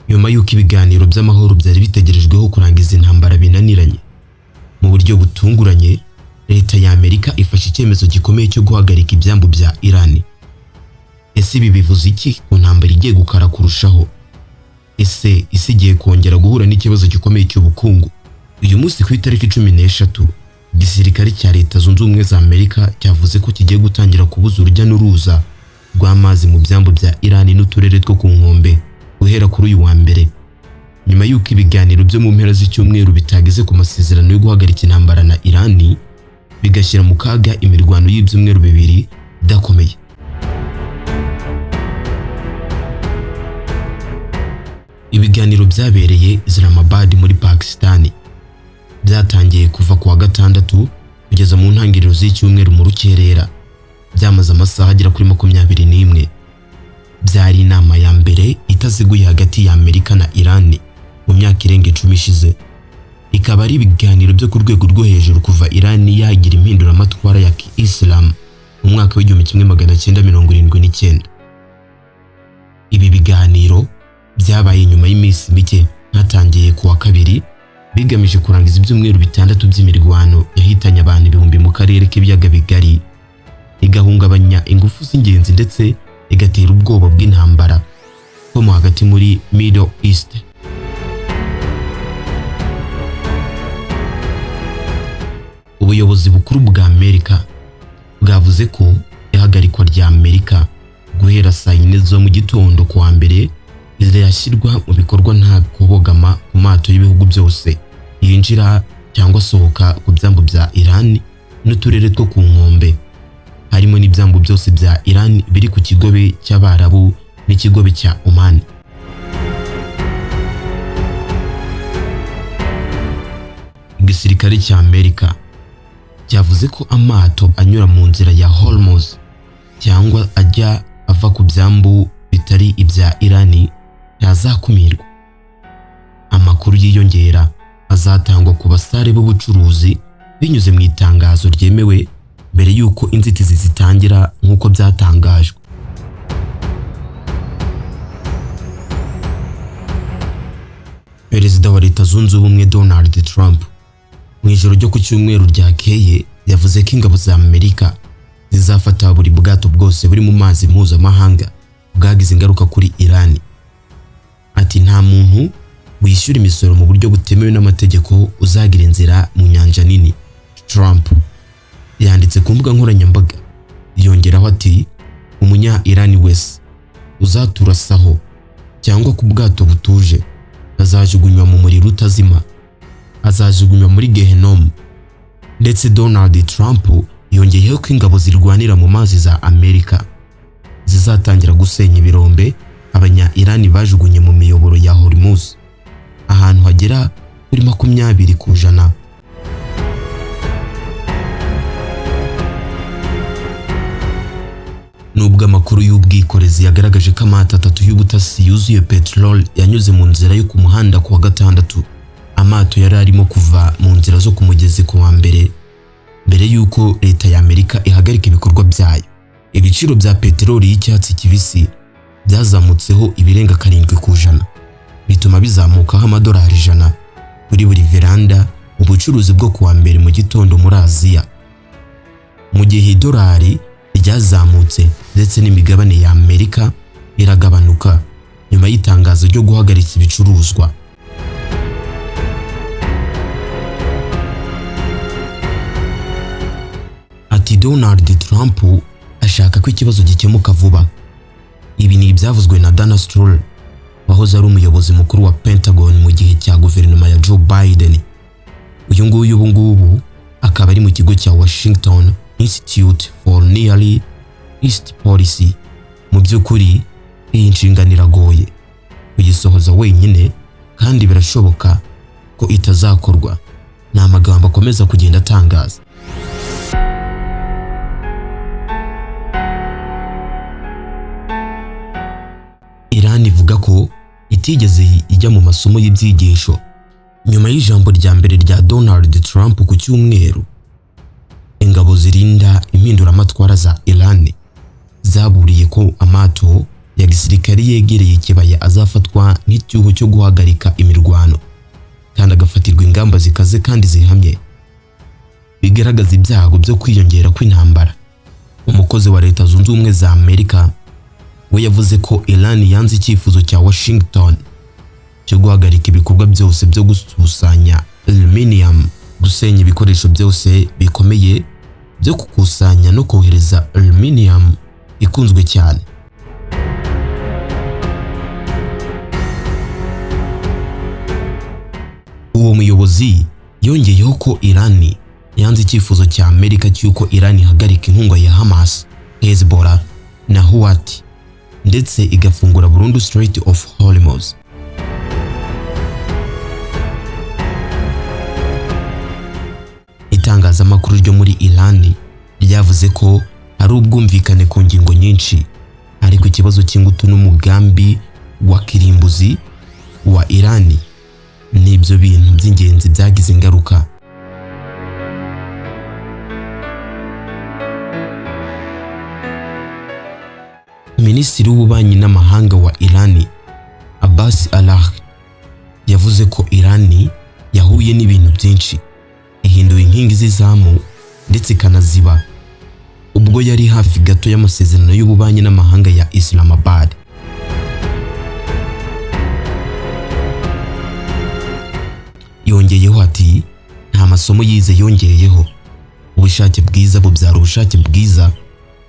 nyuma y'uko ibiganiro by'amahoro byari bitegerejweho kurangiza intambara binaniranye. Mu buryo butunguranye, leta ya Amerika ifashe icyemezo gikomeye cyo guhagarika ibyambu bya Iran. Ese ibi bivuze iki ku ntambara igiye gukara kurushaho? Ese isi igiye kongera guhura n'ikibazo gikomeye cy'ubukungu? Uyu munsi ku itariki 13, igisirikare cya Leta Zunze Ubumwe za Amerika cyavuze ko kigiye gutangira kubuza urujya n'uruza rw'amazi mu byambu bya Iran n'uturere two ku nkombe guhera kuri uyu wa mbere, nyuma y'uko ibiganiro byo mu mpera z'icyumweru bitageze ku masezerano yo guhagarika intambara na Iran, bigashyira mu kaga imirwano y'ibyumweru bibiri idakomeye. Ibiganiro byabereye Islamabad muri Pakistan byatangiye kuva ku wa gatandatu kugeza mu ntangiriro z'icyumweru mu rukerera, byamaze amasaha agera kuri 21. Byari inama ya mbere itaziguye hagati ya Amerika na Iran mu myaka irenga 10 ishize. Ikaba ari ibiganiro byo ku rwego rwo hejuru kuva Iran yagira impinduramatwara ya Islam mu mwaka w'1979. Ibi biganiro byabaye nyuma y'iminsi mike hatangiye ku wa kabiri, bigamije kurangiza ibyumweru 6 by'imirwano yahitanye abantu ibihumbi mu karere k'ibiyaga bigari, igahungabanya ingufu z'ingenzi ndetse igatera ubwoba bw'intambara ko mu hagati muri Middle East. Ubuyobozi bukuru bwa Amerika bwavuze ko ihagarikwa rya Amerika guhera saa 4 zo mu gitondo ku wa mbere rizashyirwa mu bikorwa nta kubogama ku mato y'ibihugu byose yinjira cyangwa sohoka ku byambu bya Iran n'uturere two ku nkombe, harimo n'ibyambu byose bya Iran biri ku kigobe cy'Abarabu n'ikigobe cya Oman. Igisirikare cya Amerika cyavuze ko amato anyura mu nzira ya Hormuz cyangwa ajya ava ku byambu bitari ibya Iran yazakumirwa. Amakuru yiyongera azatangwa ku basare b'ubucuruzi binyuze mu itangazo ryemewe mbere y'uko inzitizi zitangira nk'uko byatangajwe. Perezida wa Leta Zunze Ubumwe Donald Trump mu ijoro ryo ku cyumweru ryakeye yavuze ko ingabo za Amerika zizafata buri bwato bwose buri mu mazi mpuzamahanga bwagize ingaruka kuri Iran. Ati nta muntu wishyura imisoro mu buryo butemewe n'amategeko uzagira inzira mu nyanja nini. Trump yanditse ku mbuga nkoranyambaga, yongeraho ati umunya Iran wese uzaturasaho cyangwa ku bwato butuje azajugunywa mu muriro utazima, azajugunywa muri Gehenom. Ndetse Donald Trump yongeyeho ko ingabo zirwanira mu mazi za Amerika zizatangira gusenya ibirombe abanya Iran bajugunye mu miyoboro ya Hormuz, ahantu hagera kuri 20%. Nubwo amakuru y'ubwikorezi yagaragaje ko amato 3 y'ubutasi yuzuye petrol yanyuze mu nzira yo ku muhanda ku wa gatandatu, amato yari arimo kuva mu nzira zo ku mugezi ku wa mbere y'uko leta ya Amerika ihagarika ibikorwa byayo. Ibiciro bya peteroli y'icyatsi kibisi byazamutseho ibirenga 7%, bituma bizamukaho amadolari 100 kuri buri veranda mu bucuruzi bwo ku wa mbere mu gitondo muri Aziya, mu gihe idolari ryazamutse ndetse n'imigabane ya Amerika iragabanuka nyuma y'itangazo ryo guhagarika ibicuruzwa. Ati Donald Trump ashaka ko ikibazo gikemuka vuba. Ibi ni ibyavuzwe na Dana Stroll wahoze ari umuyobozi mukuru wa Pentagon mu gihe cya guverinoma ya Joe Biden. Uyu nguyu ubu ngubu akaba ari mu kigo cya Washington Institute for Near East Policy. Mu by'ukuri iyi nshingano iragoye kugisohoza wenyine kandi birashoboka ko itazakorwa. Ni amagambo akomeza kugenda atangaza. Iran ivuga ko itigeze ijya mu masomo y'ibyigisho nyuma y'ijambo rya mbere rya Donald Trump ku cyumweru. Ingabo zirinda impinduramatwara za Iran zaburiye ko amato ya gisirikare yegereye ikibaya azafatwa nk'icyuho cyo guhagarika imirwano kandi agafatirwa ingamba zikaze kandi zihamye bigaragaza ibyago byo kwiyongera kw'intambara. Umukozi wa Leta Zunze Ubumwe za Amerika we yavuze ko Iran yanze icyifuzo cya Washington cyo guhagarika ibikorwa byose byo gukusanya aluminium, gusenya ibikoresho byose bikomeye byo gukusanya no kohereza aluminium ikunzwe cyane. Uwo muyobozi yongeyeho ko Iran yanze icyifuzo cya Amerika cy'uko Iran ihagarika inkunga ya Hamas, Hezbollah na Houthi ndetse igafungura burundu Strait of Hormuz. Itangazamakuru ryo muri Iran ryavuze ko hari ubwumvikane ku ngingo nyinshi, ariko ikibazo cy'ingutu n'umugambi wa kirimbuzi wa Iran nibyo bintu by'ingenzi byagize ingaruka. Minisitiri w'ububanyi n'amahanga wa Iran Abbas Araghchi yavuze ko Iran yahuye n'ibintu byinshi, ihinduye inkingi z'izamu ndetse ikanaziba ubwo yari hafi gato y'amasezerano y'ububanyi n'amahanga ya Islamabad. Yongeyeho ati nta masomo yize yongeyeho, ubushake bwiza bubyara ubushake bwiza,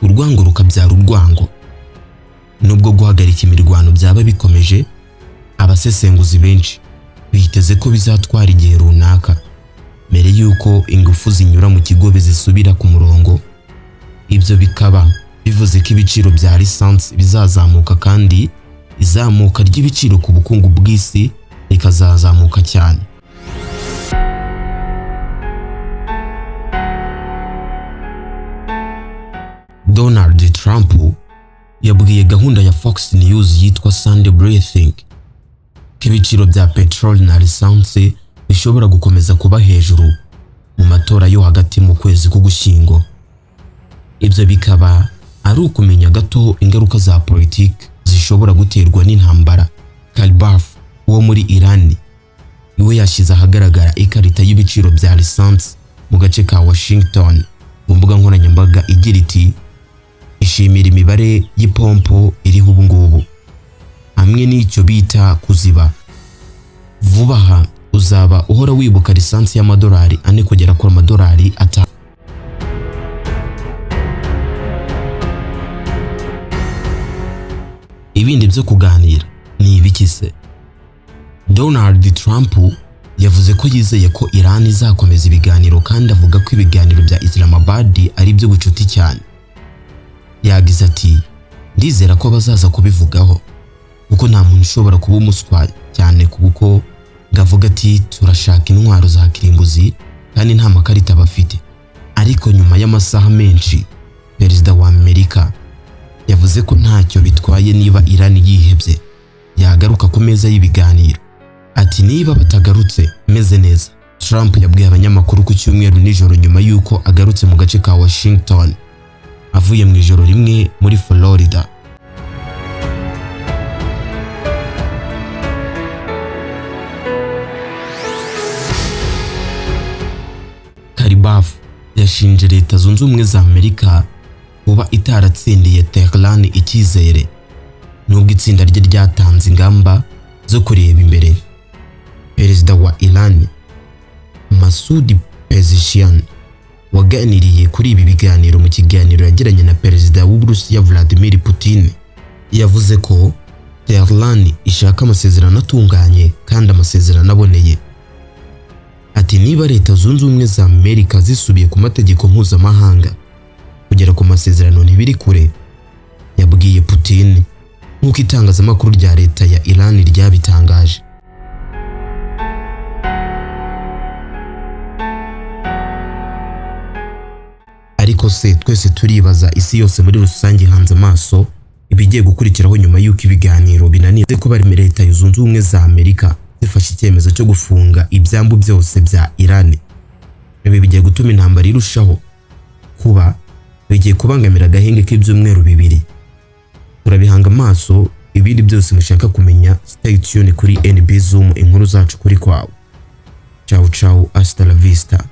urwango rukabyara urwango. Nubwo guhagarika imirwano byaba bikomeje, abasesenguzi benshi biteze ko bizatwara igihe runaka mbere yuko ingufu zinyura mu kigobe zisubira ku murongo. Ibyo bikaba bivuze ko ibiciro bya lisansi bizazamuka kandi izamuka ry'ibiciro ku bukungu bw'isi rikazazamuka cyane. Donald Trump yabwiye gahunda ya Fox News yitwa Sunday Briefing ko ibiciro bya petrol na lisansi bishobora gukomeza kuba hejuru mu matora yo hagati mu kwezi k'Ugushyingo. Ibyo bikaba ari ukumenya gato ingaruka za politiki zishobora guterwa n'intambara. Kalibaf wo muri Iran niwe yashyize ahagaragara ikarita y'ibiciro bya lisansi mu gace ka Washington mu mbuga nkoranyambaga igira iti ishimira imibare y'ipompo iriho ubu ngubu hamwe n'icyo bita kuziba. Vuba aha uzaba uhora wibuka lisansi y'amadolari 4 kugera ku amadolari 5. Ibindi byo kuganira ni ibikise. Donald Trump yavuze ko yizeye ko Iran izakomeza ibiganiro kandi avuga ko ibiganiro bya Islamabad ari byo bucuti cyane. Yagize ati ndizera ko bazaza kubivugaho kuko nta muntu ushobora kuba umuswa cyane kuko ngavuga ati turashaka intwaro za kirimbuzi kandi nta makarita bafite. Ariko nyuma y'amasaha menshi Perezida wa Amerika yavuze ko ntacyo bitwaye niba Iran yihebye yagaruka ku meza y'ibiganiro. Ati niba batagarutse meze neza. Trump yabwiye abanyamakuru ku cyumweru nijoro nyuma yuko agarutse mu gace ka Washington avuye mu ijoro rimwe muri Florida. Kalibaf yashinje Leta Zunze Ubumwe za Amerika kuba itaratsindiye Tehran icyizere nubwo itsinda rye ryatanze ingamba zo kureba imbere. Perezida wa Iran Masoud Pezeshkian waganiriye kuri ibi biganiro mu kiganiro yagiranye na Perezida w'Uburusiya Vladimir Putin yavuze ko Tehran ishaka amasezerano atunganye kandi amasezerano aboneye. Ati niba Leta Zunze Ubumwe za Amerika zisubiye ku mategeko mpuzamahanga kugera ku masezerano ntibiri kure, yabwiye Putin nk'uko itangazamakuru rya leta ya Iran ryabitangaje. Ariko se twese turibaza, isi yose muri rusange hanze amaso ibigiye gukurikiraho nyuma y'uko ibiganiro binanize ko bari muri Leta Zunze Ubumwe za Amerika zifashe icyemezo cyo gufunga ibyambu byose bya Iran. Ibi bigiye gutuma intambara irushaho kuba bigiye kubangamira agahenge k'ibyumweru bibiri. turabihanga amaso. Ibindi byose mushaka kumenya, stay tuned kuri NB Zoom, inkuru zacu kuri kwawe. Ciao ciao, hasta la vista.